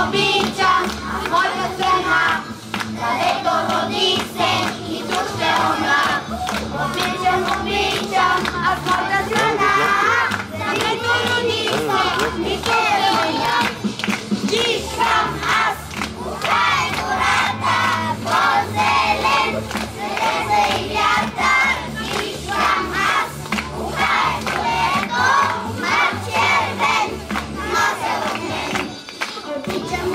обичам, а моята страна, където родих се и тук ще умра. Обичам, аз моята страна, където родих се и тук ще умра. Искам аз, край гората, по-зелен, среза и вятър. Искам аз, край полето, мак червен, нося в мен. Обичам